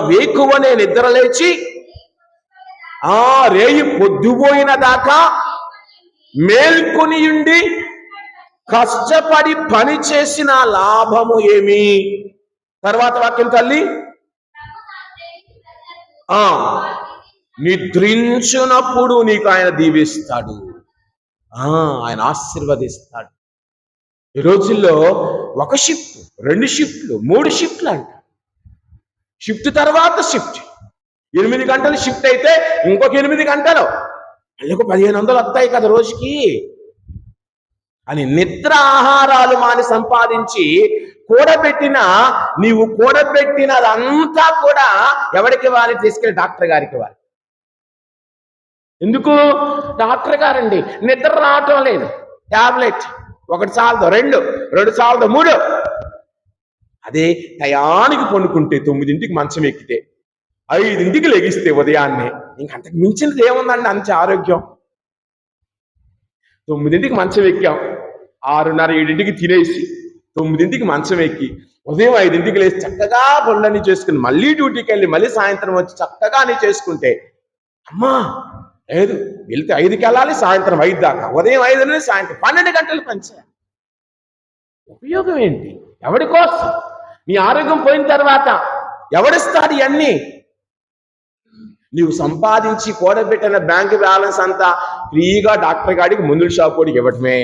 వేకువనే నిద్ర లేచి రేయి పొద్దుపోయిన దాకా మేల్కొనియుండి కష్టపడి పని చేసిన లాభము ఏమి? తర్వాత వాక్యం తల్లి, నిద్రించునప్పుడు నీకు ఆయన దీవిస్తాడు, ఆయన ఆశీర్వదిస్తాడు. ఈ రోజుల్లో ఒక షిఫ్ట్, 2 షిఫ్ట్లు, 3 షిఫ్ట్లు అంట. షిఫ్ట్ తర్వాత షిఫ్ట్, 8 గంటలు షిఫ్ట్ అయితే ఇంకొక 8 గంటలు, మళ్ళీ 1500 వస్తాయి కదా రోజుకి అని నిద్ర ఆహారాలు మాని సంపాదించి నీవు కూడబెట్టినదంతా కూడా ఎవరికి ఇవ్వాలి? తీసుకెళ్ళి డాక్టర్ గారికి ఇవ్వాలి. ఎందుకు? డాక్టర్ గారండి నిద్ర రావటం లేదు, టాబ్లెట్ 1 చాలదు, 2 చాలదు, 3. అదే టయానికి పండుకుంటే 9ంటికి మంచం ఎక్కితే 5ంటికి లెగిస్తే ఉదయాన్నే ఇంకంతకు మించినది ఏముందండి? అంత ఆరోగ్యం. 9ంటికి మంచం ఎక్కాం, 6:30, 7ంటికి తినేసి 9ంటికి మంచం ఎక్కి ఉదయం 5ంటికి లేచి చక్కగా పనులన్నీ చేసుకుని మళ్ళీ డ్యూటీకి వెళ్ళి మళ్ళీ సాయంత్రం వచ్చి చక్కగా అన్నీ చేసుకుంటే, అమ్మా లేదు వెళ్తే 5కి వెళ్ళాలి, సాయంత్రం 5 దాకా, ఉదయం 5 నుండి సాయంత్రం 12 గంటలు పనిచేయాలి. ఉపయోగం ఏంటి? ఎవడి కోసం? నీ ఆరోగ్యం పోయిన తర్వాత ఎవడిస్తాడు ఇవన్నీ? నీవు సంపాదించి కూడబెట్టిన బ్యాంక్ బ్యాలెన్స్ అంతా ఫ్రీగా డాక్టర్ గాడికి, మందుల షాప్ వాడికి ఇవ్వటమే.